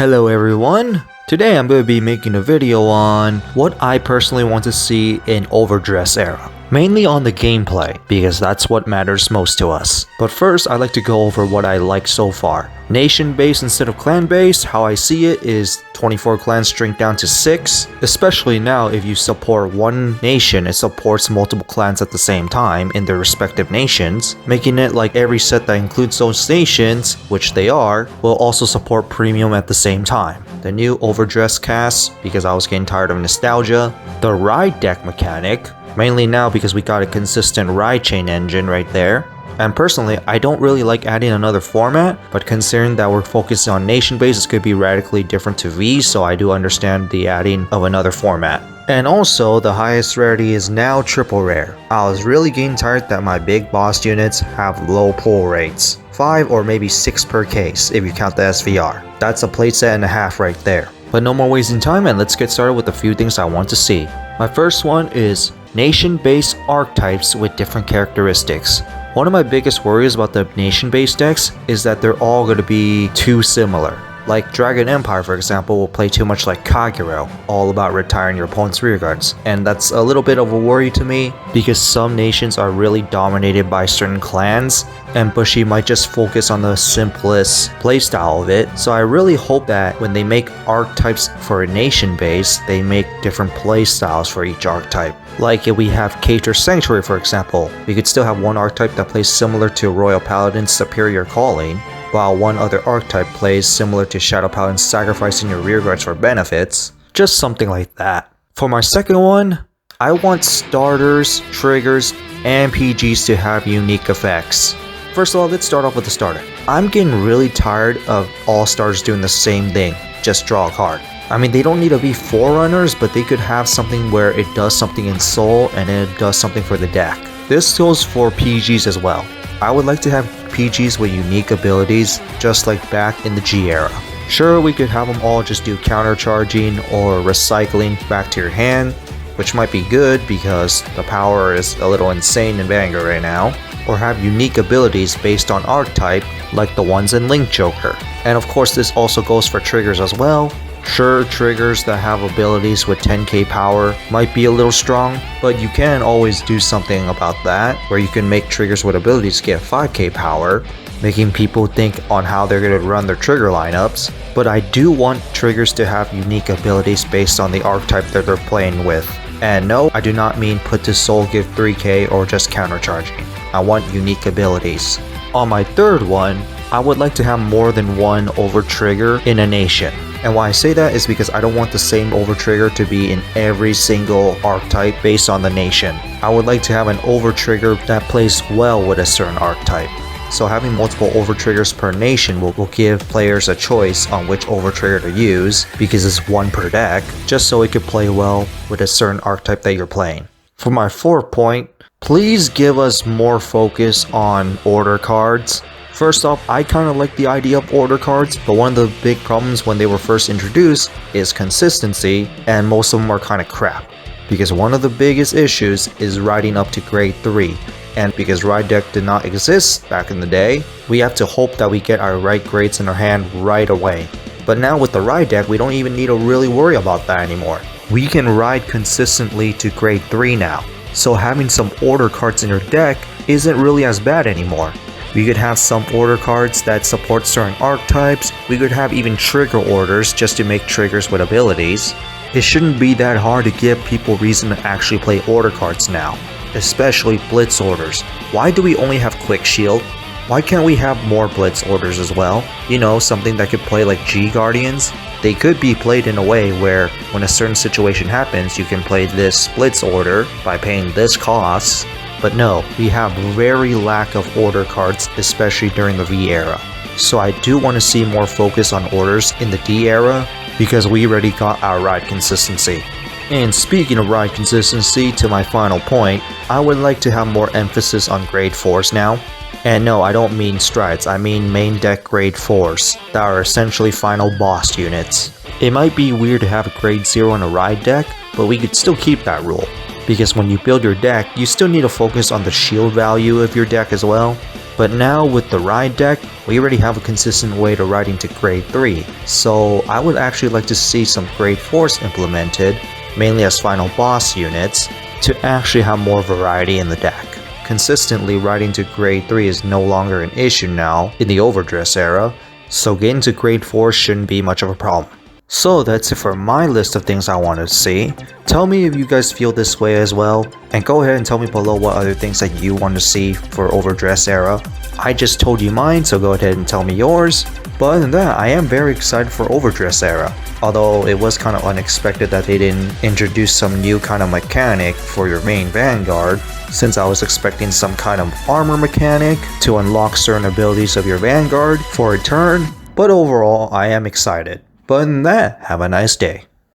Hello everyone! Today I'm going to be making a video on what I personally want to see in overdress era. Mainly on the gameplay, because that's what matters most to us. But first, I'd like to go over what I like so far. Nation-based instead of clan-based, how I see it is 24 clans shrink down to 6. Especially now, if you support one nation, it supports multiple clans at the same time in their respective nations, making it like every set that includes those nations, which they are, will also support premium at the same time. The new overdress cast, because I was getting tired of nostalgia. The ride deck mechanic, mainly now because we got a consistent ride chain engine right there. And personally, I don't really like adding another format, but considering that we're focused on nation base, it could be radically different to V, so I do understand the adding of another format. And also, the highest rarity is now triple rare. I was really getting tired that my big boss units have low pull rates. 5 or maybe 6 per case if you count the SVR. That's a playset and a half right there. But no more wasting time, and let's get started with a few things I want to see. My first one is nation-based archetypes with different characteristics. One of my biggest worries about the nation-based decks is that they're all going to be too similar. Like Dragon Empire, for example, will play too much like Kagero, all about retiring your opponent's rearguards. And that's a little bit of a worry to me, because some nations are really dominated by certain clans, and Bushi might just focus on the simplest playstyle of it. So I really hope that when they make archetypes for a nation base, they make different playstyles for each archetype. Like if we have Cater Sanctuary, for example, we could still have one archetype that plays similar to Royal Paladin's Superior Calling, while one other archetype plays similar to Shadow Paladin's Sacrificing Your Rearguards for benefits. Just something like that. For my second one, I want starters, triggers, and PGs to have unique effects. First of all, let's start off with the starter. I'm getting really tired of all starters doing the same thing, just draw a card. I mean, they don't need to be forerunners, but they could have something where it does something in soul and then it does something for the deck. This goes for PGs as well. I would like to have PGs with unique abilities, just like back in the G era. Sure, we could have them all just do countercharging or recycling back to your hand, which might be good because the power is a little insane in Vanguard right now. Or have unique abilities based on archetype, like the ones in Link Joker. And of course, this also goes for triggers as well. Sure, triggers that have abilities with 10k power might be a little strong, but you can always do something about that, where you can make triggers with abilities get 5k power, making people think on how they're going to run their trigger lineups. But I do want triggers to have unique abilities based on the archetype that they're playing with. And no, I do not mean put to soul give 3k or just countercharging. I want unique abilities. On my third one, I would like to have more than one over trigger in a nation. And why I say that is because I don't want the same over trigger to be in every single archetype based on the nation. I would like to have an over trigger that plays well with a certain archetype. So having multiple over triggers per nation will give players a choice on which over trigger to use, because it's one per deck, just so it could play well with a certain archetype that you're playing. For my fourth point, please give us more focus on order cards. First off, I kind of like the idea of order cards, but one of the big problems when they were first introduced is consistency, and most of them are kind of crap. Because one of the biggest issues is riding up to grade 3, and because ride deck did not exist back in the day, we have to hope that we get our right grades in our hand right away. But now with the ride deck, we don't even need to really worry about that anymore. We can ride consistently to grade 3 now, so having some order cards in your deck isn't really as bad anymore. We could have some order cards that support certain archetypes. We could have even trigger orders just to make triggers with abilities. It shouldn't be that hard to give people reason to actually play order cards now, especially blitz orders. Why do we only have quick shield? Why can't we have more blitz orders as well? You know, something that could play like G Guardians. They could be played in a way where when a certain situation happens, you can play this blitz order by paying this cost. But no, we have very lack of order cards, especially during the V era. So I do want to see more focus on orders in the D era, because we already got our ride consistency. And speaking of ride consistency, to my final point, I would like to have more emphasis on grade 4s now. And no, I don't mean strides, I mean main deck grade 4s, that are essentially final boss units. It might be weird to have a grade 0 in a ride deck, but we could still keep that rule. Because when you build your deck, you still need to focus on the shield value of your deck as well. But now with the ride deck, we already have a consistent way to riding to grade 3, so I would actually like to see some grade 4s implemented, mainly as final boss units, to actually have more variety in the deck. Consistently riding to grade 3 is no longer an issue now in the overdress era, so getting to grade 4 shouldn't be much of a problem. So that's it for my list of things I want to see. Tell me if you guys feel this way as well, and go ahead and tell me below what other things that you want to see for overdress era. I just told you mine, so go ahead and tell me yours. But other than that, I am very excited for overdress era. Although it was kind of unexpected that they didn't introduce some new kind of mechanic for your main Vanguard, since I was expecting some kind of armor mechanic to unlock certain abilities of your Vanguard for a turn. But overall, I am excited. But other than that, have a nice day.